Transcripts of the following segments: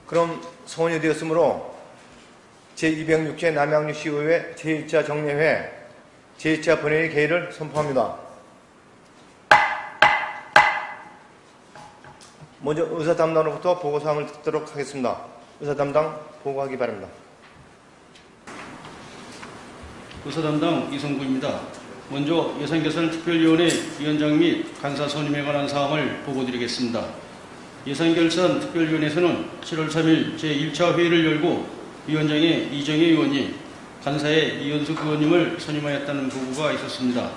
그럼 소원이 되었으므로 제206회 남양주시의회 제1차 정례회 제2차 본회의 개의를 선포합니다. 먼저 의사담당으로부터 보고사항을 듣도록 하겠습니다. 의사담당 보고하기 바랍니다. 의사담당 이성구입니다. 먼저 예산결산특별위원회 위원장 및 간사 선임에 관한 사항을 보고드리겠습니다. 예산결산특별위원회에서는 7월 3일 제1차 회의를 열고 위원장의 이정혜 의원님, 간사의 이현숙 의원님을 선임하였다는 보고가 있었습니다.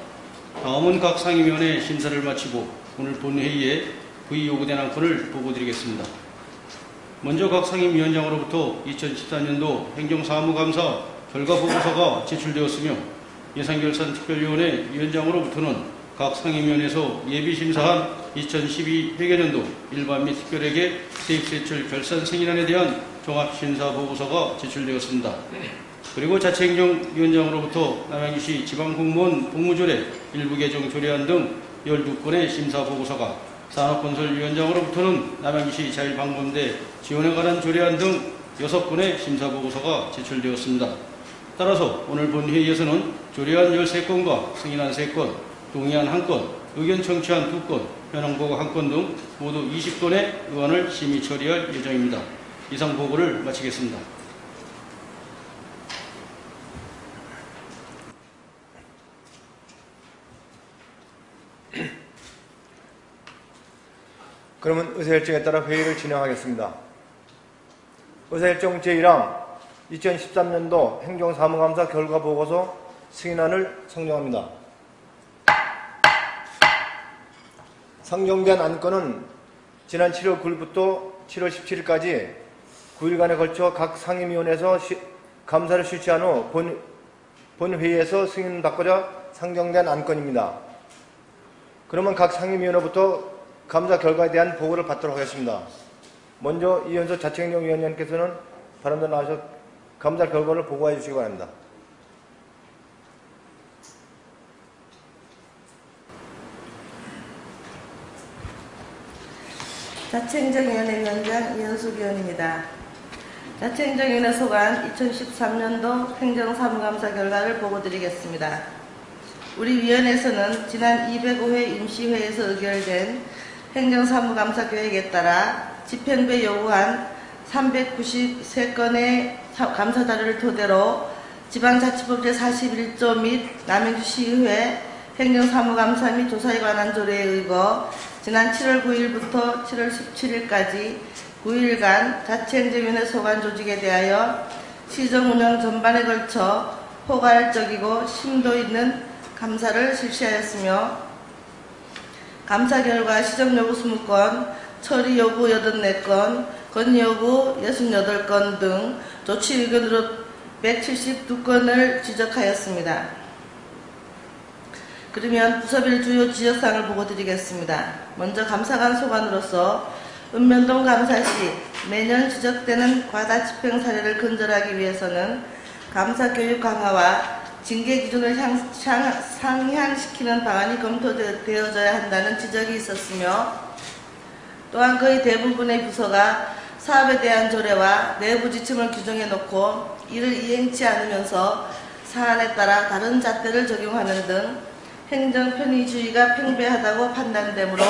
다음은 각 상임위원회 심사를 마치고 오늘 본회의에 부의 요구된 안건을 보고드리겠습니다. 먼저 각 상임위원장으로부터 2014년도 행정사무감사 결과보고서가 제출되었으며 예산결산특별위원회 위원장으로부터는 각 상임위원회에서 예비심사한 2012 회계년도 일반 및 특별회계 세입세출 결산 승인안에 대한 종합심사보고서가 제출되었습니다. 그리고 자치행정위원장으로부터 남양주시 지방공무원 복무조례 일부 개정 조례안 등 12건의 심사보고서가, 산업건설위원장으로부터는 남양주시 자율방범대 지원에 관한 조례안 등 6건의 심사보고서가 제출되었습니다. 따라서 오늘 본회의에서는 조례안 13건과 승인안 3건, 동의안 1건, 의견 청취안 2건, 현황보고 1건 등 모두 20건의 의안을 심의 처리할 예정입니다. 이상 보고를 마치겠습니다. 그러면 의사일정에 따라 회의를 진행하겠습니다. 의사일정 제1항 2013년도 행정사무감사 결과보고서 승인안을 상정합니다. 상정된 안건은 지난 7월 9일부터 7월 17일까지 9일간에 걸쳐 각 상임위원회에서 감사를 실시한 후 본회의에서 승인받고자 상정된 안건입니다. 그러면 각 상임위원회부터 감사 결과에 대한 보고를 받도록 하겠습니다. 먼저 이현석 자치행정위원장께서는 바람대 나와서 감사 결과를 보고해 주시기 바랍니다. 자치행정위원회 위원장 이현숙 의원입니다. 자치행정위원회 소관 2013년도 행정사무감사 결과를 보고드리겠습니다. 우리 위원회에서는 지난 205회 임시회에서 의결된 행정사무감사 계획에 따라 집행부에 요구한 393건의 감사자료를 토대로 지방자치법 제41조 및 남양주시의회 행정사무감사 및 조사에 관한 조례에 의거 지난 7월 9일부터 7월 17일까지 9일간 자치행정위원회 소관 조직에 대하여 시정운영 전반에 걸쳐 포괄적이고 심도 있는 감사를 실시하였으며 감사 결과 시정요구 20건, 처리요구 84건, 건의요구 68건 등 조치 의견으로 172건을 지적하였습니다. 그러면 부서별 주요 지적사항을 보고드리겠습니다. 먼저 감사관 소관으로서 읍면동 감사 시 매년 지적되는 과다 집행 사례를 근절하기 위해서는 감사 교육 강화와 징계 기준을 상향시키는 방안이 검토되어져야 한다는 지적이 있었으며, 또한 거의 대부분의 부서가 사업에 대한 조례와 내부 지침을 규정해 놓고 이를 이행치 않으면서 사안에 따라 다른 잣대를 적용하는 등 행정 편의주의가 팽배하다고 판단되므로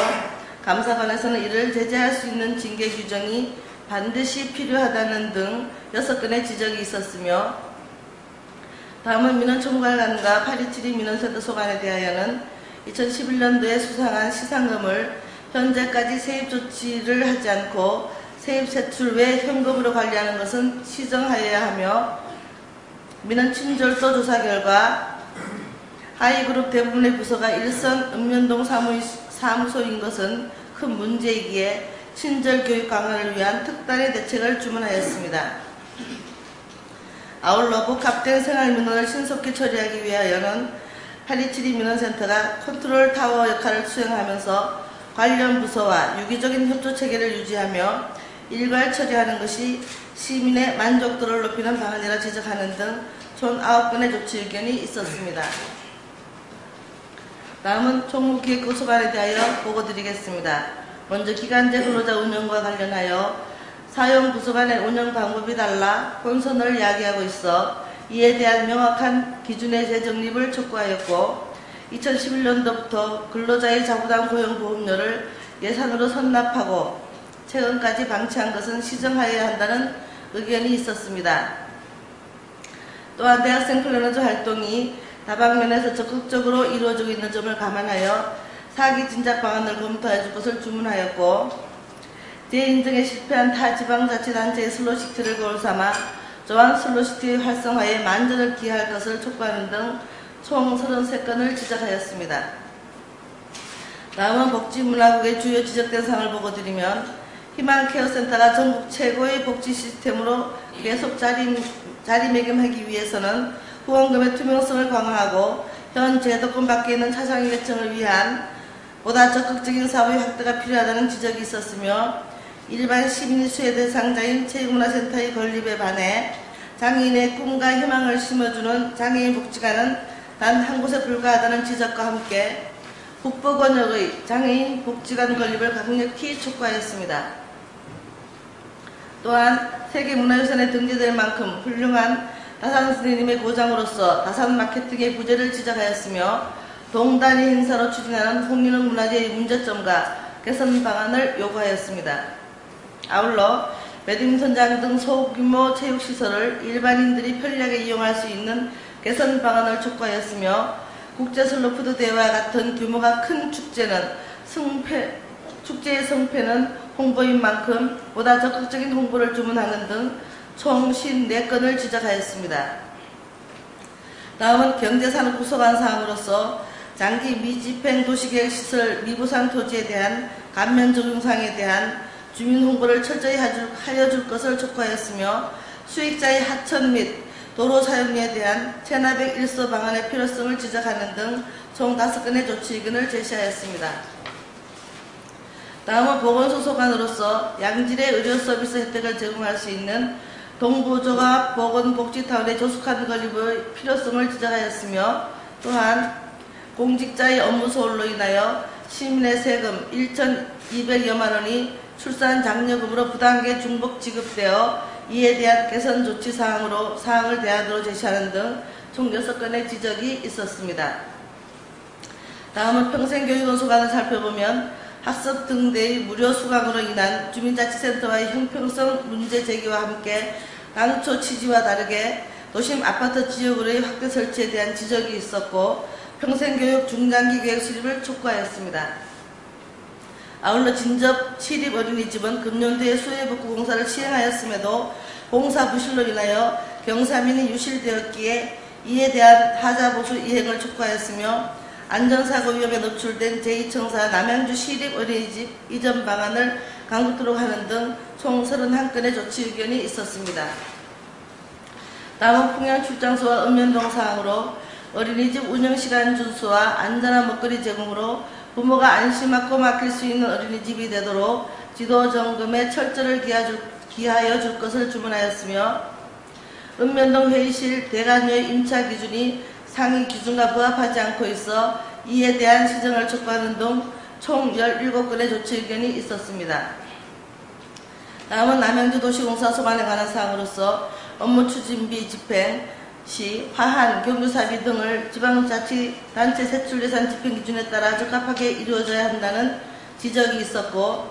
감사관에서는 이를 제재할 수 있는 징계 규정이 반드시 필요하다는 등 6건의 지적이 있었으며, 다음은 민원총괄관과 8272 민원센터 소관에 대하여는 2011년도에 수상한 시상금을 현재까지 세입 조치를 하지 않고 세입 세출 외 현금으로 관리하는 것은 시정하여야 하며, 민원 친절도 조사 결과 하위그룹 대부분의 부서가 일선 읍면동 사무소인 것은 큰 문제이기에 친절 교육 강화를 위한 특단의 대책을 주문하였습니다. 아울러 복합된 생활민원을 신속히 처리하기 위하여는 8272 민원센터가 컨트롤 타워 역할을 수행하면서 관련 부서와 유기적인 협조체계를 유지하며 일괄 처리하는 것이 시민의 만족도를 높이는 방안이라 지적하는 등 총 9건의 조치 의견이 있었습니다. 다음은 총무기획부 소관에 대하여 보고드리겠습니다. 먼저 기간제 근로자 운영과 관련하여 사용 부서 간의 운영 방법이 달라 혼선을 야기하고 있어 이에 대한 명확한 기준의 재정립을 촉구하였고 2011년도부터 근로자의 자부담 고용보험료를 예산으로 선납하고 최근까지 방치한 것은 시정하여야 한다는 의견이 있었습니다. 또한 대학생 플래너즈 활동이 다방면에서 적극적으로 이루어지고 있는 점을 감안하여 사기 진작 방안을 검토해 줄 것을 주문하였고 재인증에 실패한 타 지방자치단체의 슬로시티를 거울 삼아 조한 슬로시티 활성화에 만전을 기할 것을 촉구하는 등 총 33건을 지적하였습니다. 다음은 복지문화국의 주요 지적된 사항을 보고드리면 희망케어센터가 전국 최고의 복지 시스템으로 계속 자리매김하기 위해서는 후원금의 투명성을 강화하고 현 제도권 밖에 있는 차상위 계층을 위한 보다 적극적인 사회 확대가 필요하다는 지적이 있었으며 일반 시민이 수혜 대상자인 체육문화센터의 건립에 반해 장애인의 꿈과 희망을 심어주는 장애인 복지관은 단 한 곳에 불과하다는 지적과 함께 북부권역의 장애인 복지관 건립을 강력히 촉구하였습니다. 또한 세계문화유산에 등재될 만큼 훌륭한 다산 스님의 고장으로서 다산 마케팅의 부재를 지적하였으며 동단위 행사로 추진하는 홍윤흥 문화재의 문제점과 개선 방안을 요구하였습니다. 아울러 배드민턴장 등 소규모 체육시설을 일반인들이 편리하게 이용할 수 있는 개선 방안을 촉구하였으며 국제슬로푸드 대회와 같은 규모가 큰 축제의 성패는 홍보인 만큼 보다 적극적인 홍보를 주문하는 등 총 54건을 지적하였습니다. 다음은 경제산업 구성안 사항으로서 장기 미집행 도시계획시설 미부상 토지에 대한 감면 적용사항에 대한 주민 홍보를 철저히 하여 줄 것을 촉구하였으며 수익자의 하천 및 도로 사용료에 대한 체납액 일소 방안의 필요성을 지적하는 등 총 5건의 조치 의견을 제시하였습니다. 다음은 보건소속관으로서 양질의 의료 서비스 혜택을 제공할 수 있는 동부조합 보건복지타운의 조숙한 건립의 필요성을 지적하였으며 또한 공직자의 업무 소홀로 인하여 시민의 세금 1,200여만 원이 출산 장려금으로 부당하게 중복 지급되어 이에 대한 개선 조치 사항을 대안으로 제시하는 등 총 6건의 지적이 있었습니다. 다음은 평생교육원 소관을 살펴보면 학습 등대의 무료 수강으로 인한 주민자치센터와의 형평성 문제 제기와 함께 당초 취지와 다르게 도심 아파트 지역으로의 확대 설치에 대한 지적이 있었고 평생교육 중장기 계획 수립을 촉구하였습니다. 아울러 진접 시립 어린이집은 금년도에 수혜복구 공사를 시행하였음에도 공사 부실로 인하여 경사민이 유실되었기에 이에 대한 하자보수 이행을 촉구하였으며 안전사고 위험에 노출된 제2청사 남양주 시립 어린이집 이전 방안을 강구토록 하는 등 총 31건의 조치 의견이 있었습니다. 다음은 풍양 출장소와 읍면동 사항으로 어린이집 운영시간 준수와 안전한 먹거리 제공으로 부모가 안심하고 맡길 수 있는 어린이집이 되도록 지도 점검에 철저를 기하여 줄 것을 주문하였으며 읍면동 회의실 대관료의 임차 기준이 상위 기준과 부합하지 않고 있어 이에 대한 시정을 촉구하는 등 총 17건의 조치 의견이 있었습니다. 다음은 남양주 도시공사 소관에 관한 사항으로서 업무 추진비 집행 시 화한, 경주사비 등을 지방자치단체 세출예산 집행 기준에 따라 적합하게 이루어져야 한다는 지적이 있었고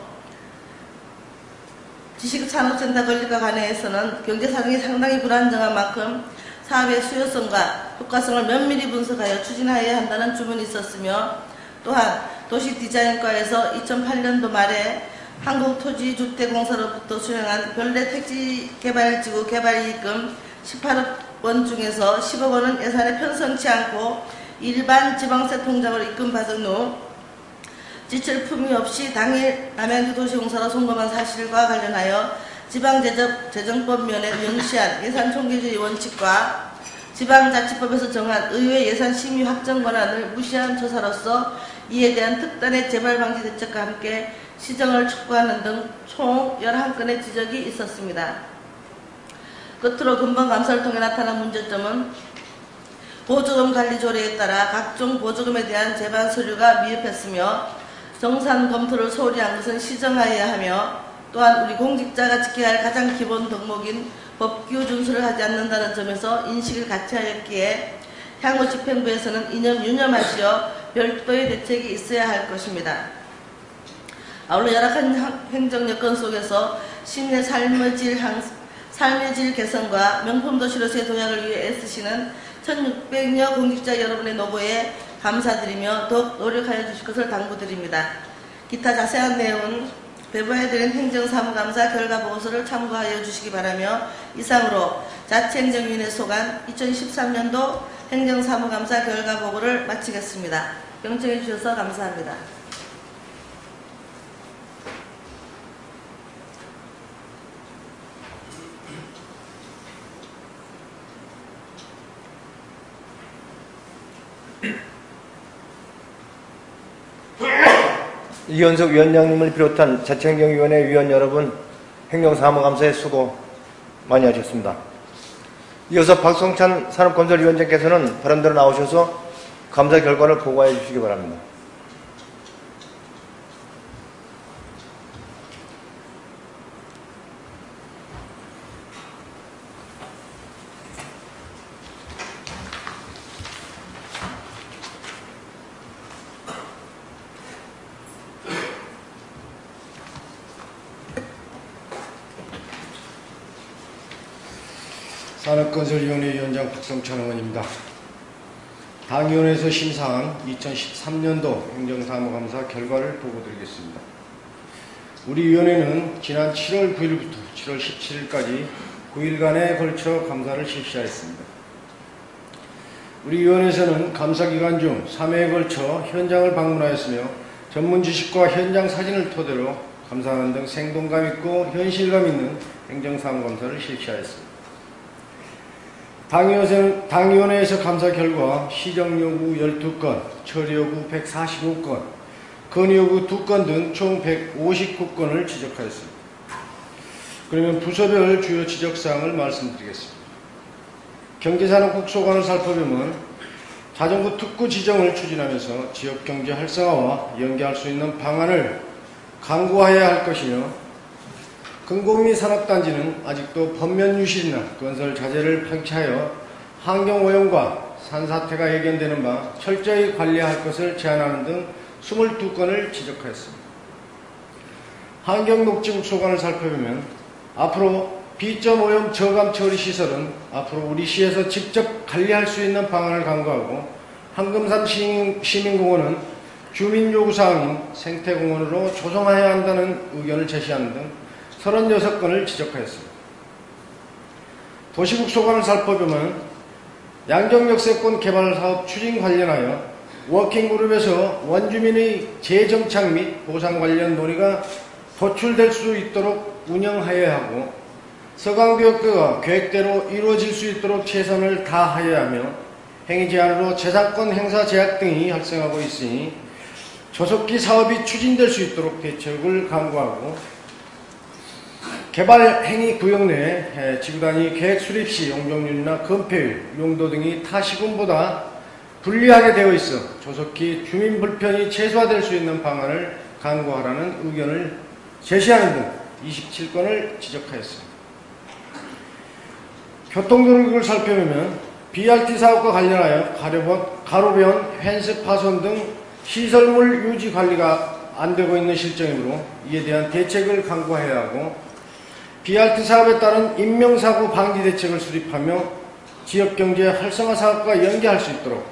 지식산업센터 건립과 관해서는 경제사정이 상당히 불안정한 만큼 사업의 수요성과 효과성을 면밀히 분석하여 추진하여야 한다는 주문이 있었으며 또한 도시디자인과에서 2008년도 말에 한국토지주택공사로부터 수령한 별내 택지개발지구 개발이익금 18억 원 중에서 10억 원은 예산에 편성치 않고 일반 지방세 통장으로 입금받은 후 지출 품위 없이 당일 남양주 도시공사로 송금한 사실과 관련하여 지방재정법 면에 명시한 예산총계주의 원칙과 지방자치법에서 정한 의회 예산심의 확정 권한을 무시한 처사로서 이에 대한 특단의 재발방지 대책과 함께 시정을 촉구하는 등 총 11건의 지적이 있었습니다. 끝으로 근본 감사를 통해 나타난 문제점은 보조금 관리 조례에 따라 각종 보조금에 대한 제반 서류가 미흡했으며 정산 검토를 소홀히 한 것은 시정하여야 하며 또한 우리 공직자가 지켜야 할 가장 기본 덕목인 법규 준수를 하지 않는다는 점에서 인식을 같이 하였기에 향후 집행부에서는 이념 유념하시어 별도의 대책이 있어야 할 것입니다. 아울러 열악한 행정 여건 속에서 시민의 삶의 질 개선과 명품도시로서의 도약을 위해 애쓰시는 1600여 공직자 여러분의 노고에 감사드리며 더욱 노력하여 주실 것을 당부드립니다. 기타 자세한 내용은 배부해드린 행정사무감사 결과보고서를 참고하여 주시기 바라며 이상으로 자치행정위원회 소관 2013년도 행정사무감사 결과보고를 마치겠습니다. 경청해 주셔서 감사합니다. 이현석 위원장님을 비롯한 자치행정위원회 위원 여러분, 행정사무감사에 수고 많이 하셨습니다. 이어서 박성찬 산업건설위원장께서는 바른대로 나오셔서 감사 결과를 보고해 주시기 바랍니다. 산업건설위원회 위원장 박성찬 의원입니다. 당위원회에서 심사한 2013년도 행정사무감사 결과를 보고드리겠습니다. 우리 위원회는 지난 7월 9일부터 7월 17일까지 9일간에 걸쳐 감사를 실시하였습니다. 우리 위원회에서는 감사 기간 중 3회에 걸쳐 현장을 방문하였으며 전문 지식과 현장 사진을 토대로 감사하는 등 생동감 있고 현실감 있는 행정사무감사를 실시하였습니다. 당위원회에서 감사 결과 시정요구 12건, 처리요구 145건, 건의요구 2건 등 총 159건을 지적하였습니다. 그러면 부서별 주요 지적사항을 말씀드리겠습니다. 경제산업국 소관을 살펴보면 자정부 특구 지정을 추진하면서 지역경제 활성화와 연계할 수 있는 방안을 강구해야 할 것이며 금곡 및 산업단지는 아직도 법면 유실이나 건설 자재를 방치하여 환경오염과 산사태가 예견되는 바 철저히 관리할 것을 제안하는 등 22건을 지적하였습니다. 환경녹지국 소관을 살펴보면 앞으로 비점오염 저감 처리 시설은 앞으로 우리 시에서 직접 관리할 수 있는 방안을 강구하고 황금산 시민공원은 주민요구사항인 생태공원으로 조성해야 한다는 의견을 제시하는 등 36건을 지적하였습니다. 도시국 소관을 살펴보면 양정역세권 개발사업 추진 관련하여 워킹그룹에서 원주민의 재정착 및 보상 관련 논의가 도출될 수 있도록 운영하여야 하고 서강교육대가 계획대로 이루어질 수 있도록 최선을 다하여야 하며 행위 제한으로 재산권 행사 제약 등이 발생하고 있으니 조속히 사업이 추진될 수 있도록 대책을 강구하고 개발 행위 구역 내 지구단위 계획 수립 시 용적률이나 건폐율, 용도 등이 타 시군보다 불리하게 되어 있어 조속히 주민 불편이 최소화될 수 있는 방안을 강구하라는 의견을 제시하는 등 27건을 지적하였습니다. 교통도로국을 살펴보면 BRT 사업과 관련하여 가로변, 펜스 파손 등 시설물 유지 관리가 안 되고 있는 실정이므로 이에 대한 대책을 강구해야 하고 BRT 사업에 따른 인명사고 방지 대책을 수립하며 지역경제 활성화 사업과 연계할 수 있도록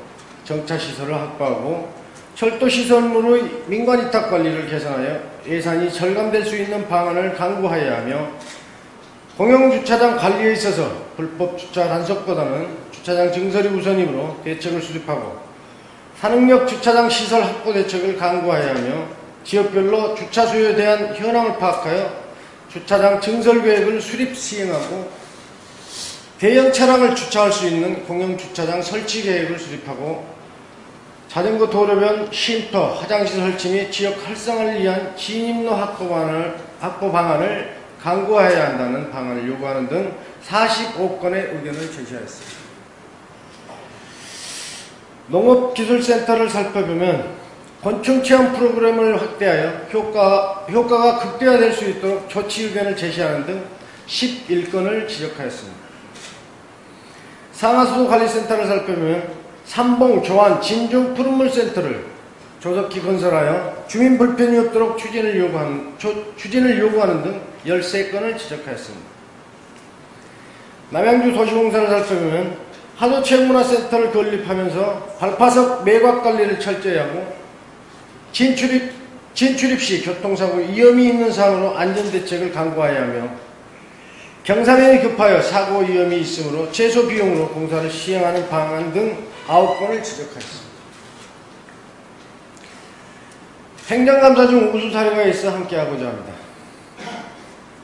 정차시설을 확보하고 철도시설물의 민관위탁 관리를 개선하여 예산이 절감될 수 있는 방안을 강구하여야 하며 공영주차장 관리에 있어서 불법 주차 단속보다는 주차장 증설이 우선이므로 대책을 수립하고 산업역 주차장 시설 확보 대책을 강구하여야 하며 지역별로 주차 수요에 대한 현황을 파악하여 주차장 증설 계획을 수립 시행하고 대형 차량을 주차할 수 있는 공영주차장 설치 계획을 수립하고 자전거 도로변 쉼터, 화장실 설치 및 지역 활성화를 위한 진입로 확보 방안을 강구해야 한다는 방안을 요구하는 등 45건의 의견을 제시하였습니다. 농업기술센터를 살펴보면 곤충 체험 프로그램을 확대하여 효과가 극대화될 수 있도록 조치 의견을 제시하는 등 11건을 지적하였습니다. 상하수도 관리센터를 살펴보면 삼봉, 조안, 진중 푸른물센터를 조속히 건설하여 주민 불편이 없도록 추진을 요구하는 등 13건을 지적하였습니다. 남양주 도시공사를 살펴보면 하도체육문화센터를 건립하면서 발파석 매각 관리를 철저히 하고 진출입 시 교통사고 위험이 있는 사항으로 안전대책을 강구하여야 하며 경사면이 급하여 사고 위험이 있으므로 최소 비용으로 공사를 시행하는 방안 등 9건을 지적하였습니다. 행정감사 중 우수 사례가 있어 함께하고자 합니다.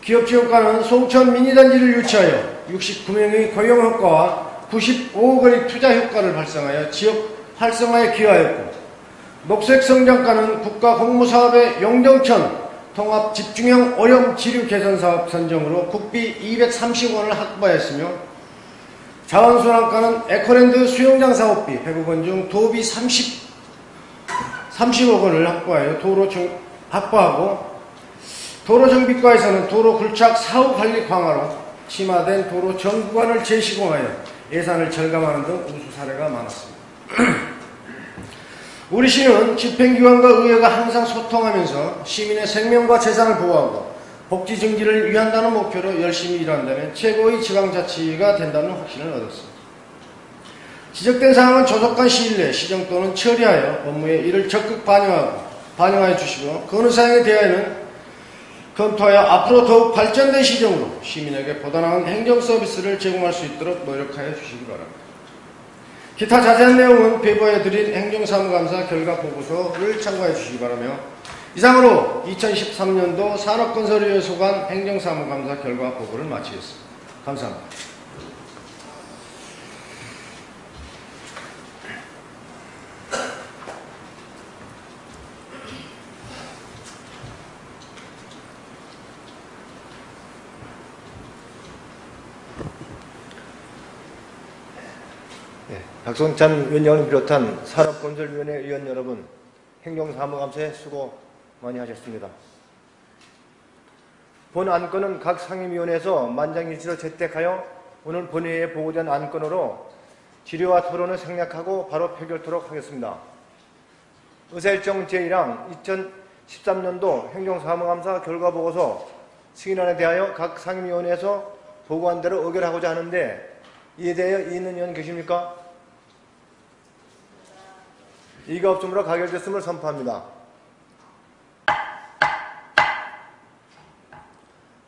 기업체육관은 송천 미니단지를 유치하여 69명의 고용 효과와 95억 원의 투자 효과를 발생하여 지역 활성화에 기여하였고, 녹색성장과는 국가공무사업의 용정천 통합 집중형 오염 지류 개선 사업 선정으로 국비 230원을 확보하였으며, 자원순환과는 에코랜드 수영장 사업비 100억 중 도비 30억 원을 확보하고, 도로정비과에서는 도로 굴착 사후 관리 강화로 심화된 도로 전 구간을 재시공하여 예산을 절감하는 등 우수 사례가 많았습니다. 우리 시는 집행기관과 의회가 항상 소통하면서 시민의 생명과 재산을 보호하고 복지 증진을 위한다는 목표로 열심히 일한다면 최고의 지방자치가 된다는 확신을 얻었습니다. 지적된 사항은 조속한 시일 내에 시정 또는 처리하여 업무에 이를 적극 반영하여 주시고, 그 어느 사항에 대하여는 검토하여 앞으로 더욱 발전된 시정으로 시민에게 보다 나은 행정 서비스를 제공할 수 있도록 노력하여 주시기 바랍니다. 기타 자세한 내용은 배부해드린 행정사무감사 결과 보고서를 참고해 주시기 바라며, 이상으로 2013년도 산업건설위원회 소관 행정사무감사 결과 보고를 마치겠습니다. 감사합니다. 박성찬 위원장을 비롯한 산업건설위원회 위원 여러분, 행정사무감사에 수고 많이 하셨습니다. 본 안건은 각 상임위원회에서 만장일치로 채택하여 오늘 본회의에 보고된 안건으로 질의와 토론을 생략하고 바로 표결토록 하겠습니다. 의사일정 제1항 2013년도 행정사무감사 결과보고서 승인안에 대하여 각 상임위원회에서 보고한 대로 의결하고자 하는데, 이에 대하여 이의 있는 의원 계십니까? 이가 없으므로 가결됐음을 선포합니다.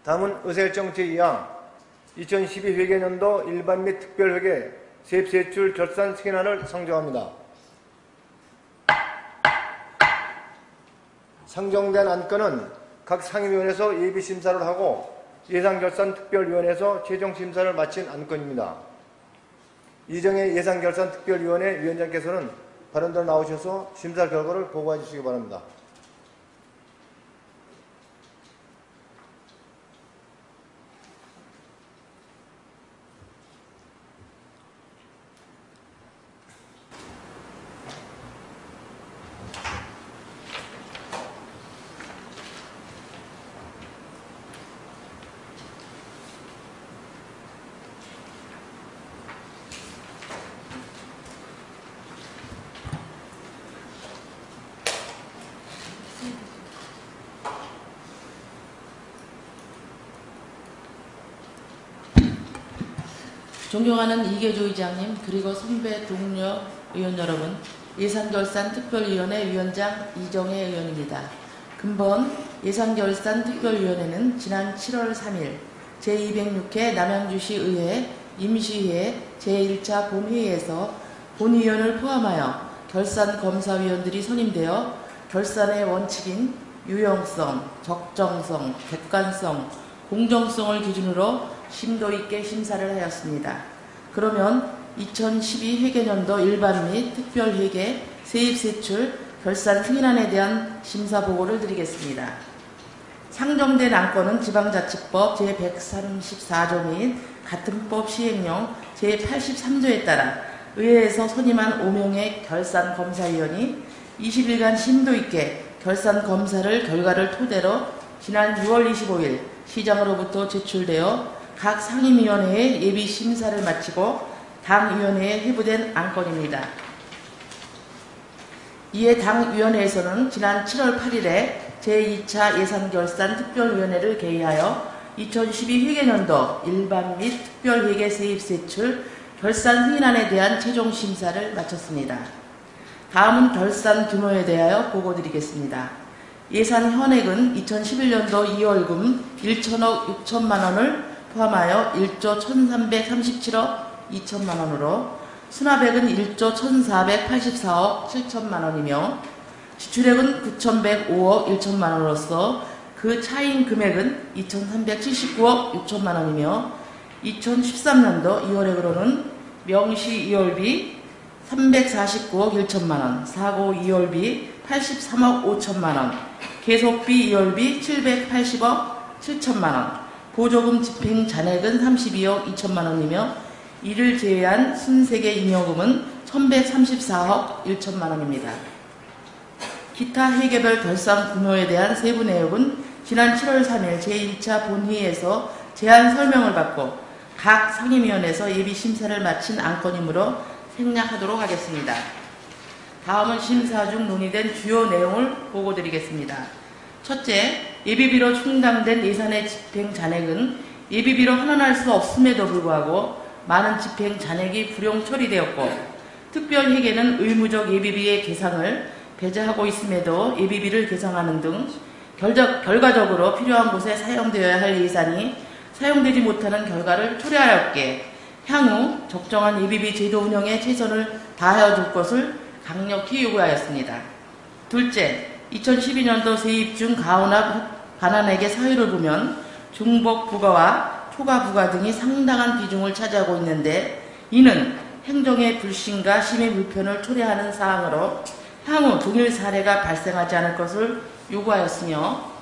다음은 의사일정 제2항 2012 회계연도 일반 및 특별회계 세입세출 결산 승인안을 상정합니다. 상정된 안건은 각 상임위원회에서 예비심사를 하고 예산결산특별위원회에서 최종심사를 마친 안건입니다. 이정의 예산결산특별위원회 위원장께서는 발언대로 나오셔서 심사 결과를 보고해 주시기 바랍니다. 존경하는 이계조 의장님, 그리고 선배 동료 의원 여러분, 예산결산특별위원회 위원장 이정혜 의원입니다. 근본 예산결산특별위원회는 지난 7월 3일 제206회 남양주시 의회 임시회 제1차 본회의에서 본위원을 포함하여 결산검사위원들이 선임되어 결산의 원칙인 유용성, 적정성, 객관성, 공정성을 기준으로 심도 있게 심사를 하였습니다. 그러면 2012 회계연도 일반 및 특별회계 세입세출 결산 승인안에 대한 심사 보고를 드리겠습니다. 상정된 안건은 지방자치법 제134조 및 같은 법 시행령 제83조에 따라 의회에서 선임한 5명의 결산검사위원이 20일간 심도 있게 결산 검사를 결과를 토대로 지난 6월 25일 시장으로부터 제출되어 각 상임위원회의 예비 심사를 마치고 당위원회에 회부된 안건입니다. 이에 당위원회에서는 지난 7월 8일에 제2차 예산결산특별위원회를 개의하여 2012 회계년도 일반 및 특별회계 세입세출 결산 승인안에 대한 최종 심사를 마쳤습니다. 다음은 결산 규모에 대하여 보고드리겠습니다. 예산 현액은 2011년도 2월금 1천억 6천만 원을 포함하여 1조 1337억 2천만 원으로 수납액은 1조 1484억 7천만 원이며 지출액은 9105억 1천만 원으로서 그 차이인 금액은 2379억 6천만 원이며 2013년도 2월액으로는 명시 2월비 349억 1천만 원, 사고 2월비 83억 5천만 원, 계속비 2월비 780억 7천만 원, 보조금 집행 잔액은 32억 2천만 원이며 이를 제외한 순세계 잉여금은 1134억 1천만 원입니다. 기타 회계별 결산 규모에 대한 세부 내역은 지난 7월 3일 제1차 본회의에서 제안 설명을 받고 각 상임위원회에서 예비 심사를 마친 안건이므로 생략하도록 하겠습니다. 다음은 심사 중 논의된 주요 내용을 보고드리겠습니다. 첫째, 예비비로 충당된 예산의 집행 잔액은 예비비로 환원할 수 없음에도 불구하고 많은 집행 잔액이 불용 처리되었고 특별회계는 의무적 예비비의 계상을 배제하고 있음에도 예비비를 계상하는 등 결과적으로 필요한 곳에 사용되어야 할 예산이 사용되지 못하는 결과를 초래하였기에 향후 적정한 예비비 제도 운영에 최선을 다하여 줄 것을 강력히 요구하였습니다. 둘째, 2012년도 세입 중 가원합 반환액의 사유를 보면 중복 부과와 초과 부과 등이 상당한 비중을 차지하고 있는데 이는 행정의 불신과 심의 불편을 초래하는 사항으로 향후 동일 사례가 발생하지 않을 것을 요구하였으며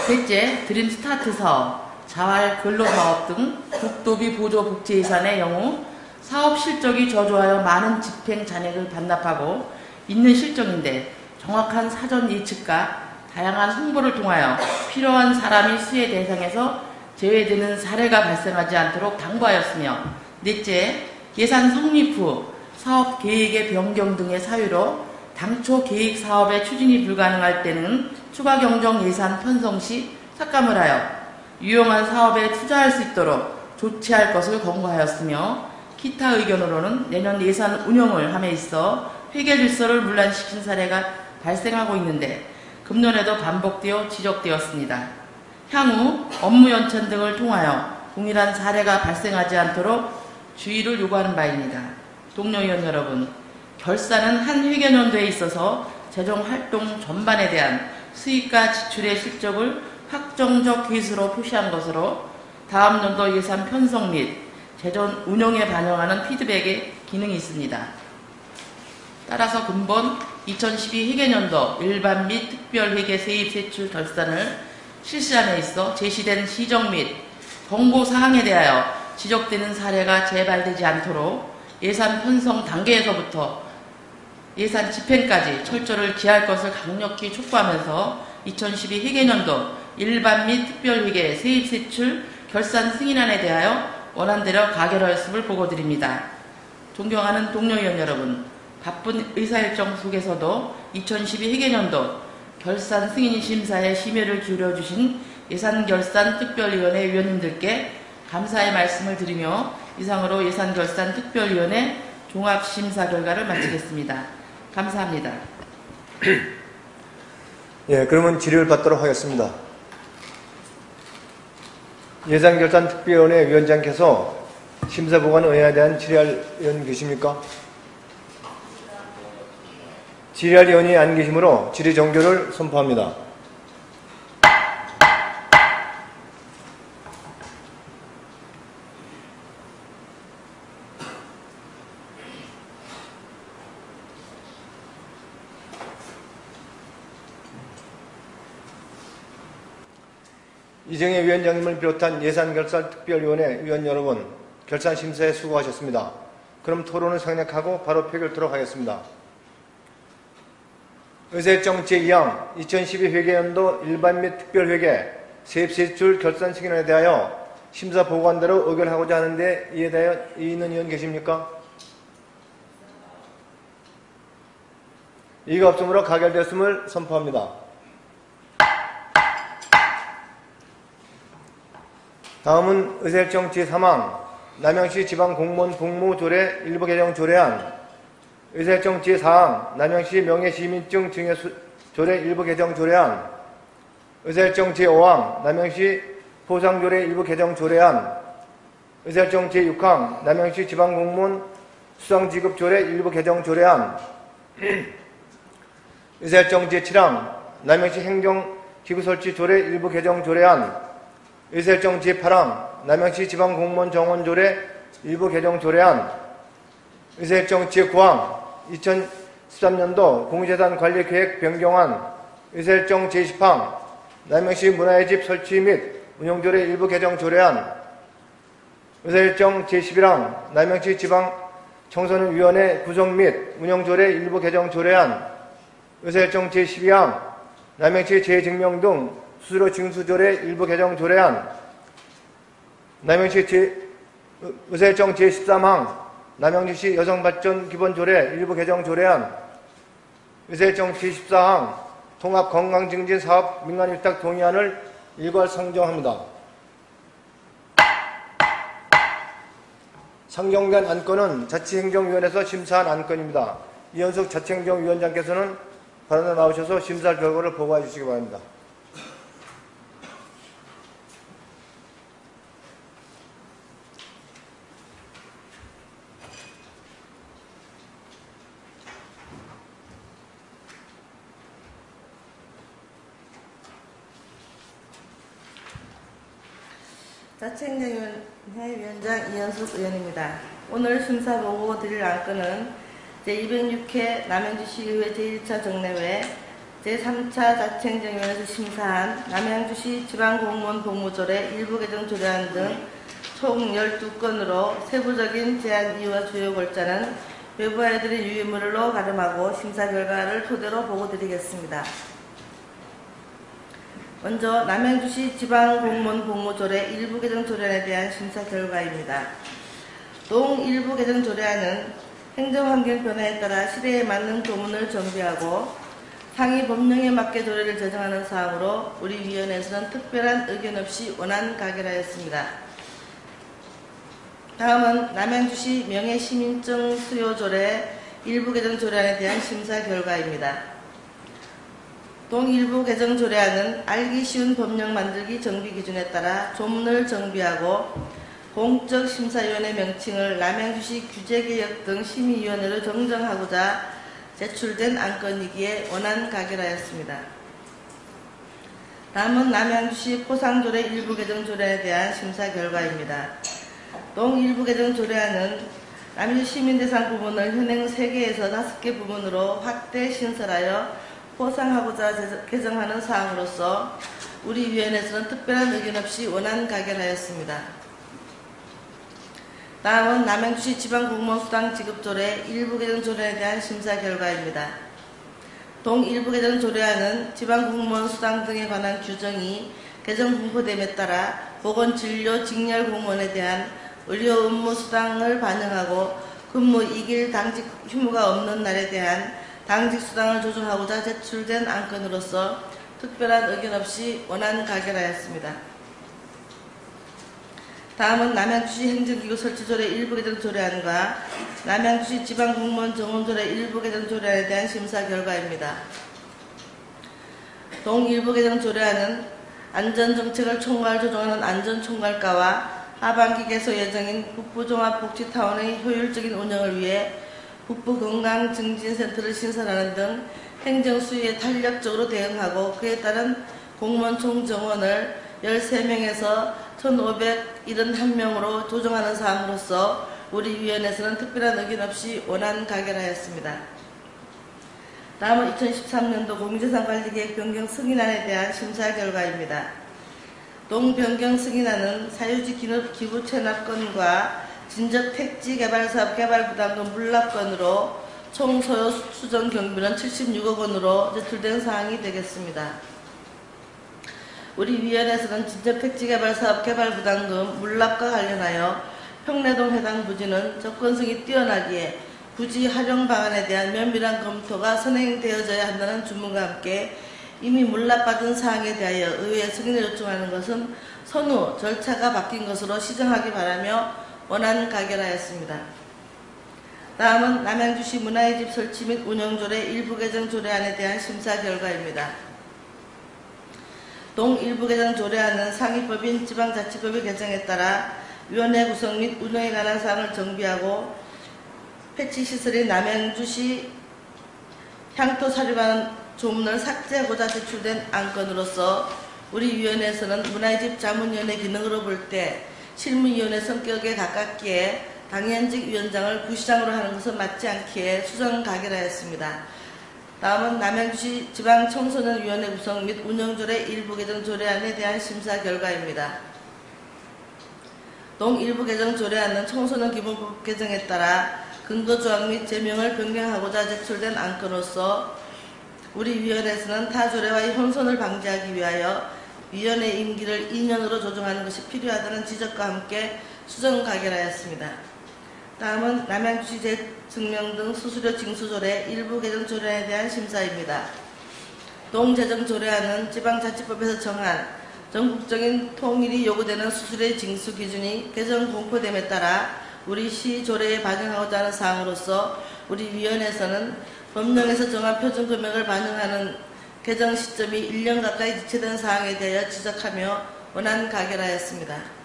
셋째, 드림 스타트 사업, 자활 근로사업 등 국도비 보조 복지 예산의 경우 사업 실적이 저조하여 많은 집행 잔액을 반납하고 있는 실정인데 정확한 사전 예측과 다양한 홍보를 통하여 필요한 사람이 수혜 대상에서 제외되는 사례가 발생하지 않도록 당부하였으며 넷째, 예산 성립 후 사업 계획의 변경 등의 사유로 당초 계획 사업의 추진이 불가능할 때는 추가 경정 예산 편성 시 삭감을 하여 유용한 사업에 투자할 수 있도록 조치할 것을 권고하였으며 기타 의견으로는 내년 예산 운영을 함에 있어 회계 질서를 문란시킨 사례가 발생하고 있는데 금년에도 반복되어 지적되었습니다. 향후 업무 연찬 등을 통하여 동일한 사례가 발생하지 않도록 주의를 요구하는 바입니다. 동료 의원 여러분, 결산은 한 회계연도에 있어서 재정활동 전반에 대한 수익과 지출의 실적을 확정적 계수로 표시한 것으로 다음 연도 예산 편성 및 재정 운영에 반영하는 피드백의 기능이 있습니다. 따라서 근본 2012 회계연도 일반 및 특별회계 세입세출 결산을 실시함에 있어 제시된 시정 및 권고사항에 대하여 지적되는 사례가 재발되지 않도록 예산 편성 단계에서부터 예산 집행까지 철저를 기할 것을 강력히 촉구하면서 2012 회계연도 일반 및 특별회계 세입세출 결산 승인안에 대하여 원안대로 가결하였음을 보고드립니다. 존경하는 동료 의원 여러분, 바쁜 의사일정 속에서도 2012 회계연도 결산 승인 심사에 심혈을 기울여주신 예산결산특별위원회 위원님들께 감사의 말씀을 드리며 이상으로 예산결산특별위원회 종합심사 결과를 마치겠습니다. 감사합니다. 예, 그러면 질의를 받도록 하겠습니다. 예산결산특별위원회 위원장께서 심사보관 의안에 대한 질의할 의원 계십니까? 질의할 의원이 안 계시므로 질의 종결을 선포합니다. 이정혜 위원장님을 비롯한 예산결산특별위원회 위원 여러분, 결산심사에 수고하셨습니다. 그럼 토론을 생략하고 바로 표결토록 하겠습니다. 의사일정 제2항 2012 회계연도 일반 및 특별회계 세입세출 결산 승인에 대하여 심사 보고한대로 의결하고자 하는데 이에 대하여 이의 있는 의원 계십니까? 이의가 없으므로 가결되었음을 선포합니다. 다음은 의사일정 제3항 남양시 지방공무원 복무조례 일부 개정 조례안, 의사일정 제4항 남양시 명예시민증 증여 조례 일부 개정 조례안, 의사일정 제5항 남양시 포상조례 일부 개정 조례안, 의사일정 제6항 남양시 지방공무원 수상지급조례 일부 개정 조례안, 의사일정 제7항 남양시 행정기구설치조례 일부 개정 조례안, 의사일정 제8항 남양시 지방공무원 정원조례 일부 개정 조례안, 의사일정 제9항 2013년도 공유재산 관리계획 변경안, 의사일정 제10항 남양시 문화의 집 설치 및 운영조례 일부 개정 조례안, 의사일정 제11항 남양시 지방 청소년위원회 구성 및 운영조례 일부 개정 조례안, 의사일정 제12항 남양시 재증명 등 수수료 징수조례 일부 개정 조례안, 의사일정 제13항 남양주시 여성발전 기본조례 일부 개정 조례안, 의사일정 제14항 통합건강증진사업 민간위탁 동의안을 일괄 상정합니다. 상정된 안건은 자치행정위원회에서 심사한 안건입니다. 이현숙 자치행정위원장께서는 발언에 나오셔서 심사 결과를 보고해 주시기 바랍니다. 자치행정위원회 위원장 이현숙 의원입니다. 오늘 심사보고 드릴 안건은 제206회 남양주시의회 제1차 정례회 제3차 자치행정위원회에서 심사한 남양주시 지방공무원 복무조례 일부 개정 조례안 등 총 12건으로 세부적인 제안 이유와 주요 골자는 외부하여 드린 유의물로 가름하고 심사 결과를 토대로 보고드리겠습니다. 먼저 남양주시 지방공무원 복무조례 일부 개정 조례안에 대한 심사 결과입니다. 동 일부 개정 조례안은 행정환경 변화에 따라 시대에 맞는 조문을 정비하고 상위 법령에 맞게 조례를 제정하는 사항으로 우리 위원회에서는 특별한 의견 없이 원안 가결하였습니다. 다음은 남양주시 명예시민증 수요조례 일부 개정 조례안에 대한 심사 결과입니다. 동 일부 개정 조례안은 알기 쉬운 법령 만들기 정비 기준에 따라 조문을 정비하고 공적심사위원회 명칭을 남양주시 규제개혁 등 심의위원회로 정정하고자 제출된 안건이기에 원안 가결하였습니다. 다음은 남양주시 포상조례 일부 개정 조례안에 대한 심사 결과입니다. 동 일부 개정 조례안은 남양주 시민대상 부분을 현행 3개에서 5개 부분으로 확대 신설하여 포상하고자 개정하는 사항으로서 우리 위원회에서는 특별한 의견 없이 원안 가결하였습니다. 다음은 남양주시 지방공무원 수당 지급조례 일부 개정 조례에 대한 심사 결과입니다. 동 일부 개정 조례안은 지방공무원 수당 등에 관한 규정이 개정 분포됨에 따라 보건진료 직렬 공무원에 대한 의료 업무 수당을 반영하고 근무 2길 당직 휴무가 없는 날에 대한 당직 수당을 조정하고자 제출된 안건으로서 특별한 의견 없이 원안 가결하였습니다. 다음은 남양주시 행정기구 설치조례 일부 개정 조례안과 남양주시 지방공무원 정원조례 일부 개정 조례안에 대한 심사 결과입니다. 동 일부 개정 조례안은 안전정책을 총괄 조정하는 안전총괄과와 하반기 개소 예정인 북부종합복지타운의 효율적인 운영을 위해 북부건강증진센터를 신설하는 등 행정수위에 탄력적으로 대응하고 그에 따른 공무원 총정원을 13명에서 1,571명으로 조정하는 사항으로서 우리 위원회에서는 특별한 의견 없이 원안 가결하였습니다. 다음은 2013년도 공유재산관리계획 변경 승인안에 대한 심사 결과입니다. 동 변경 승인안은 사유지 기부 체납건과 진적 택지 개발사업 개발부담금 물납건으로 총 소요 수정 경비는 76억 원으로 제출된 사항이 되겠습니다. 우리 위원회에서는 진접택지개발사업 개발부담금 물납과 관련하여 평내동 해당 부지는 접근성이 뛰어나기에 부지 활용 방안에 대한 면밀한 검토가 선행되어져야 한다는 주문과 함께 이미 물납받은 사항에 대하여 의회에 승인을 요청하는 것은 선후 절차가 바뀐 것으로 시정하기 바라며 원안 가결하였습니다. 다음은 남양주시 문화의 집 설치 및 운영조례 일부 개정 조례안에 대한 심사 결과입니다. 동 일부 개정 조례안은 상위법인 지방자치법의 개정에 따라 위원회 구성 및 운영에 관한 사항을 정비하고 폐치시설인 남양주시 향토사료관 조문을 삭제하고자 제출된 안건으로서 우리 위원회에서는 문화의 집 자문위원회 기능으로 볼 때 실무위원회 성격에 가깝기에 당연직 위원장을 부시장으로 하는 것은 맞지 않기에 수정 가결하였습니다. 다음은 남양주시 지방청소년위원회 구성 및 운영조례 일부 개정 조례안에 대한 심사 결과입니다. 동 일부 개정 조례안은 청소년 기본법 개정에 따라 근거조항 및 제명을 변경하고자 제출된 안건으로서 우리 위원회에서는 타 조례와의 혼선을 방지하기 위하여 위원회 임기를 2년으로 조정하는 것이 필요하다는 지적과 함께 수정 가결하였습니다. 다음은 남양주시 재증명 등 수수료 징수조례 일부 개정 조례안에 대한 심사입니다. 동재정 조례안은 지방자치법에서 정한 전국적인 통일이 요구되는 수수료 징수 기준이 개정 공포됨에 따라 우리 시 조례에 반영하고자 하는 사항으로서 우리 위원회에서는 법령에서 정한 표준 금액을 반영하는 개정 시점이 1년 가까이 지체된 사항에 대하여 지적하며 원안 가결하였습니다.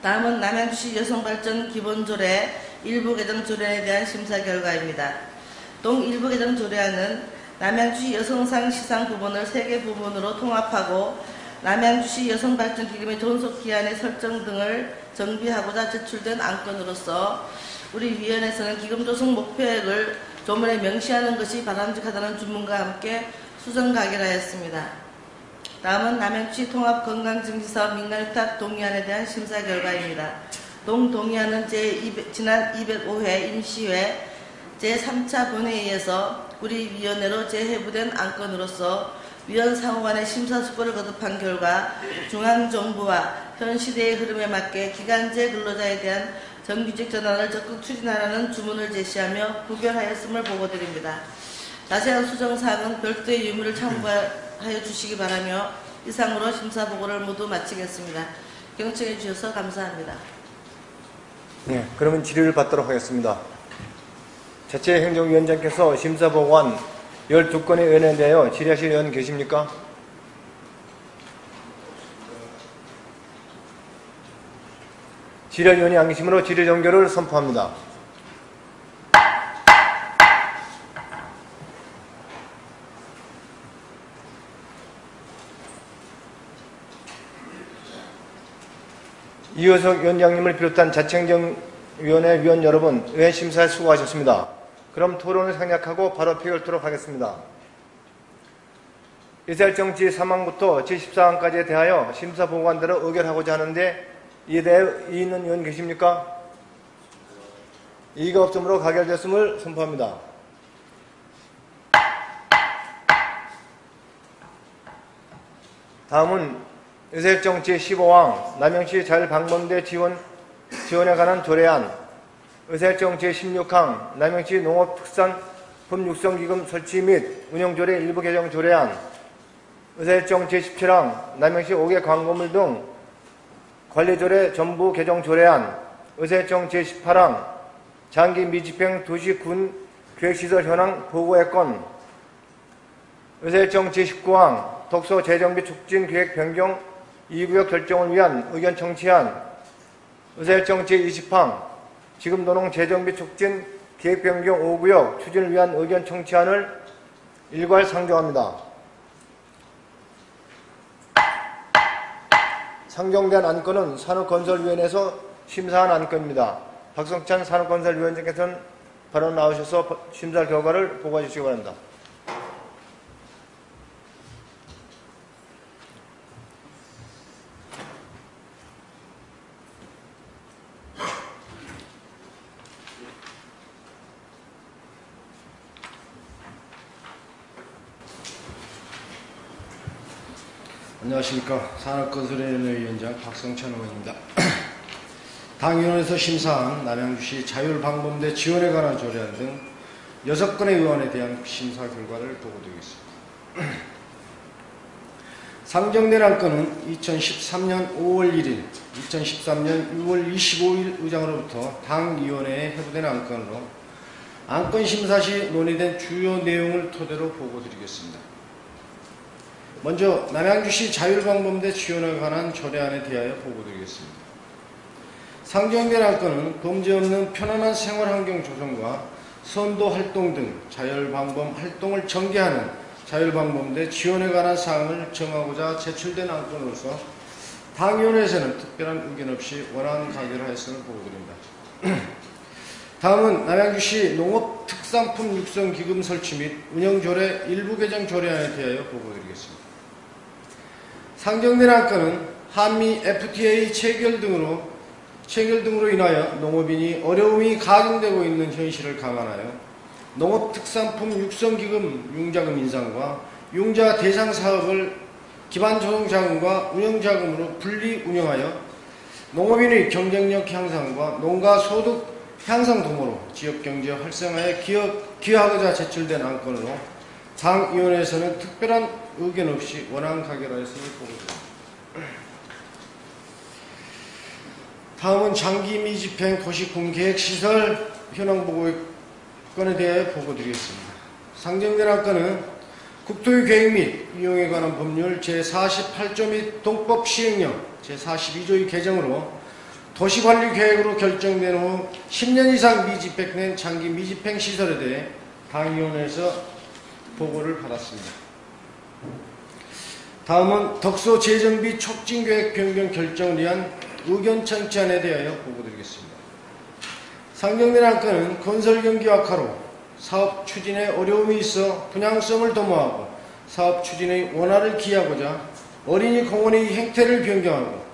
다음은 남양주시 여성발전 기본조례 일부 개정 조례안에 대한 심사 결과입니다. 동 일부 개정 조례안은 남양주시 여성상 시상 부분을 3개 부분으로 통합하고 남양주시 여성발전기금의 존속기한의 설정 등을 정비하고자 제출된 안건으로서 우리 위원회에서는 기금 조성 목표액을 조문에 명시하는 것이 바람직하다는 주문과 함께 수정 가결하였습니다. 다음은 남양주시 통합건강증진사업 민간위탁 동의안에 대한 심사 결과입니다. 동의안은 지난 205회 임시회 제3차 본회의에서 우리 위원회로 재회부된 안건으로서 위원 상호 간의 심사숙고를 거듭한 결과 중앙정부와 현 시대의 흐름에 맞게 기간제 근로자에 대한 정규직 전환을 적극 추진하라는 주문을 제시하며 부결하였음을 보고드립니다. 자세한 수정사항은 별도의 유무를 참고하여 주시기 바라며 이상으로 심사보고를 모두 마치겠습니다. 경청해 주셔서 감사합니다. 네, 그러면 질의를 받도록 하겠습니다. 자체행정위원장께서 심사보고한 12건의 의원에 대하여 질의하실 의원 계십니까? 질의위원이 안 계시므로 질의 종결을 선포합니다. 이효석 위원장님을 비롯한 자체행정위원회 위원 여러분, 의원 심사에 수고하셨습니다. 그럼 토론을 생략하고 바로 표결토록 하겠습니다. 의사일정지 3항부터 제14항까지에 대하여 심사보고안대로 의결하고자 하는데 이에 대해 이의 있는 의원 계십니까? 이의가 없으므로 가결됐음을 선포합니다. 다음은 의사일정 제15항 남양시 자율방범대 지원에 관한 조례안, 의사일정 제16항 남양시 농업특산품육성기금 설치 및 운영조례 일부 개정 조례안, 의사일정 제17항 남양시 5개 광고물 등 관리조례 전부 개정 조례안, 의사일정 제18항 장기 미집행 도시군 계획시설 현황 보고의 건, 의사일정 제19항 독서 재정비 촉진 계획 변경 2구역 결정을 위한 의견 청취안, 의사일정 제20항 지금도농 재정비 촉진 계획 변경 5구역 추진을 위한 의견 청취안을 일괄 상정합니다. 상정된 안건은 산업건설위원회에서 심사한 안건입니다. 박성찬 산업건설위원장께서는 발언 나오셔서 심사 결과를 보고해 주시기 바랍니다. 안녕하십니까. 산업건설위원회 위원장 박성찬 의원입니다. 당위원회에서 심사한 남양주시 자율방범대 지원에 관한 조례안 등 6건의 의안에 대한 심사 결과를 보고드리겠습니다. 상정된 안건은 2013년 5월 1일, 2013년 6월 25일 의장으로부터 당위원회에 회부된 안건으로 안건 심사 시 논의된 주요 내용을 토대로 보고드리겠습니다. 먼저 남양주시 자율방범대 지원에 관한 조례안에 대하여 보고드리겠습니다. 상정된 안건은 범죄 없는 편안한 생활환경 조성과 선도활동 등 자율방범 활동을 전개하는 자율방범대 지원에 관한 사항을 정하고자 제출된 안건으로서 당위원회에서는 특별한 의견 없이 원안 가결 하였음을 보고드립니다. 다음은 남양주시 농업특산품 육성기금 설치 및 운영조례 일부 개정 조례안에 대하여 보고드리겠습니다. 상정된 안건은 한미 FTA 체결 등으로 인하여 농업인이 어려움이 가중되고 있는 현실을 감안하여 농업특산품 육성기금 융자금 인상과 융자 대상 사업을 기반조성자금과 운영자금으로 분리 운영하여 농업인의 경쟁력 향상과 농가 소득 향상 도모로 지역경제 활성화에 기여하고자 제출된 안건으로 당위원회에서는 특별한 의견 없이 원안 가결하였음을 보고드립니다. 다음은 장기 미집행 도시군 계획시설 현황보고건에 대하여 보고드리겠습니다. 상정된 안건은 국토의 계획 및 이용에 관한 법률 제48조 및 동법 시행령 제42조의 개정으로 도시관리계획으로 결정된 후 10년 이상 미집행된 장기 미집행 시설에 대해 당위원회에서 보고를 받았습니다. 다음은 덕소 재정비 촉진계획 변경 결정을 위한 의견 청취안에 대하여 보고드리겠습니다. 상정된 안건은 건설 경기 악화로 사업 추진에 어려움이 있어 분양성을 도모하고 사업 추진의 원활을 기하고자 어린이 공원의 행태를 변경하고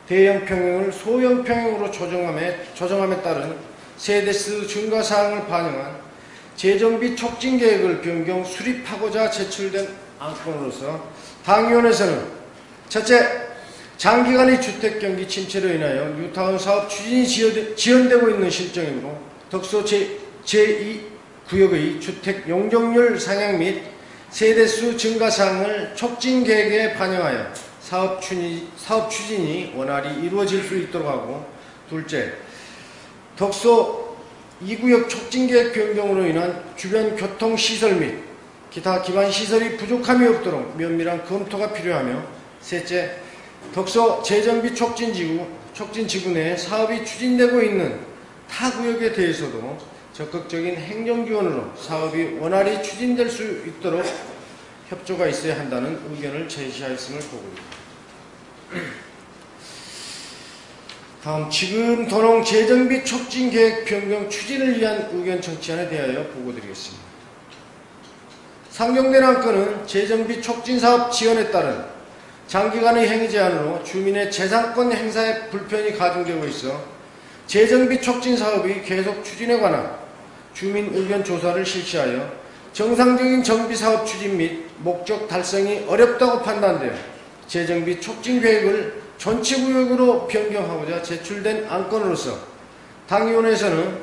대형 평형을 소형 평형으로 조정함에 따른 세대수 증가 사항을 반영한 재정비 촉진 계획을 변경 수립하고자 제출된 안건으로서 당위원회에서는 첫째, 장기간의 주택 경기 침체로 인하여 뉴타운 사업 추진이 지연되고 있는 실정이므로 덕소 제2구역의 주택 용적률 상향 및 세대수 증가 사항을 촉진 계획에 반영하여 사업 추진이 원활히 이루어질 수 있도록 하고, 둘째, 덕소 2구역 촉진계획 변경으로 인한 주변 교통시설 및 기타 기반시설이 부족함이 없도록 면밀한 검토가 필요하며, 셋째, 덕소 재정비 촉진지구 내 사업이 추진되고 있는 타 구역에 대해서도 적극적인 행정지원으로 사업이 원활히 추진될 수 있도록 협조가 있어야 한다는 의견을 제시하였음을 보고드립니다. 다음 지금 도농 재정비 촉진계획 변경 추진을 위한 의견 청취안에 대하여 보고드리겠습니다. 상정된 안건은 재정비 촉진사업 지연에 따른 장기간의 행위 제한으로 주민의 재산권 행사에 불편이 가중되고 있어 재정비 촉진사업이 계속 추진에 관한 주민 의견 조사를 실시하여 정상적인 정비사업 추진 및 목적 달성이 어렵다고 판단되어 재정비 촉진 계획을 전체 구역으로 변경하고자 제출된 안건으로서 당위원회에서는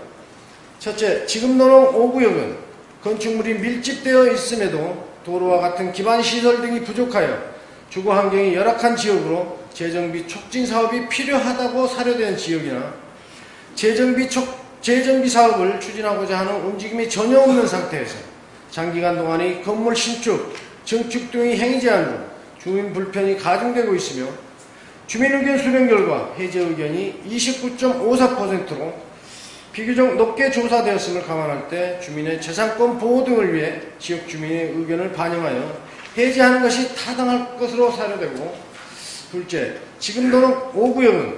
첫째, 지금 도농 5구역은 건축물이 밀집되어 있음에도 도로와 같은 기반시설 등이 부족하여 주거 환경이 열악한 지역으로 재정비 촉진 사업이 필요하다고 사료된 지역이나 재정비 사업을 추진하고자 하는 움직임이 전혀 없는 상태에서 장기간 동안의 건물 신축, 증축 등의 행위 제한으로 주민 불편이 가중되고 있으며 주민 의견 수렴 결과 해제 의견이 29.54%로 비교적 높게 조사되었음을 감안할 때 주민의 재산권 보호 등을 위해 지역 주민의 의견을 반영하여 해제하는 것이 타당할 것으로 사료되고, 둘째, 지금 도로 5구역은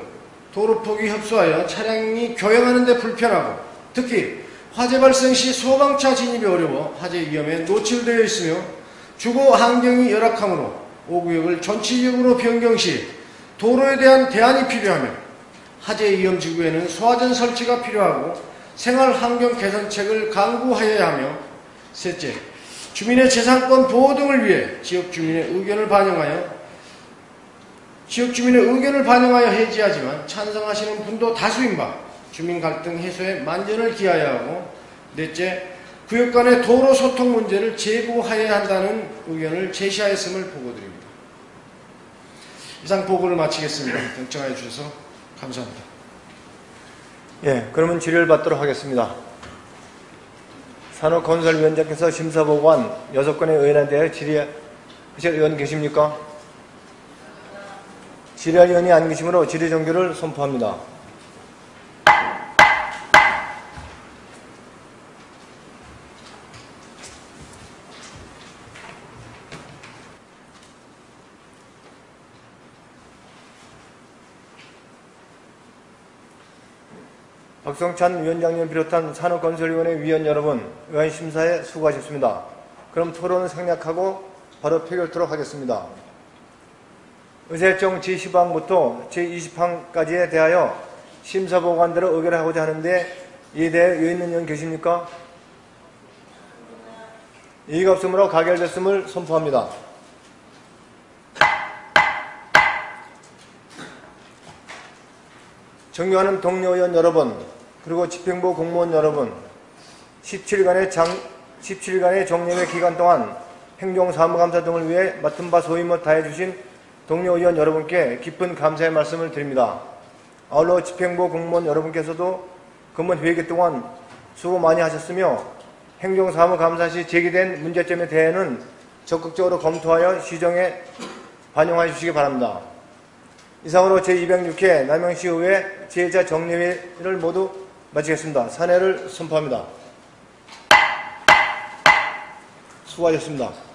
도로폭이 협소하여 차량이 교행하는 데 불편하고 특히 화재 발생 시 소방차 진입이 어려워 화재 위험에 노출되어 있으며 주거 환경이 열악하므로 5구역을 전체적으로 변경 시 도로에 대한 대안이 필요하며 화재 위험 지구에는 소화전 설치가 필요하고 생활 환경 개선책을 강구하여야 하며, 셋째, 주민의 재산권 보호 등을 위해 지역 주민의 의견을 반영하여 지역 주민의 의견을 반영하여 해지하지만 찬성하시는 분도 다수인 바 주민 갈등 해소에 만전을 기하여야 하고, 넷째, 구역 간의 도로 소통 문제를 제고하여야 한다는 의견을 제시하였음을 보고드립니다. 이상 보고를 마치겠습니다. 경청하여 주셔서 감사합니다. 예, 그러면 질의를 받도록 하겠습니다. 산업건설위원장께서 심사보고한 6건의 의원에 대해 질의하실 의원 계십니까? 질의할 의원이 안 계시므로 질의 종결을 선포합니다. 박성찬 위원장님 비롯한 산업건설위원회 위원 여러분, 의안심사에 수고하셨습니다. 그럼 토론을 생략하고 바로 표결토록 하겠습니다. 의사일정 제10항부터 제20항까지에 대하여 심사보고안대로 의결을 하고자 하는데, 이에 대해 의의 있는 의원 계십니까? 이의가 없으므로 가결됐음을 선포합니다. 존경하는 동료 의원 여러분, 그리고 집행부 공무원 여러분, 17일간의 정례회 기간 동안 행정사무감사 등을 위해 맡은 바 소임을 다해주신 동료 의원 여러분께 깊은 감사의 말씀을 드립니다. 아울러 집행부 공무원 여러분께서도 금번 회기 동안 수고 많이 하셨으며, 행정사무감사 시 제기된 문제점에 대해는 적극적으로 검토하여 시정에 반영하여 주시기 바랍니다. 이상으로 제206회 남양시의회 제1차 정례회를 모두 마치겠습니다. 산회를 선포합니다. 수고하셨습니다.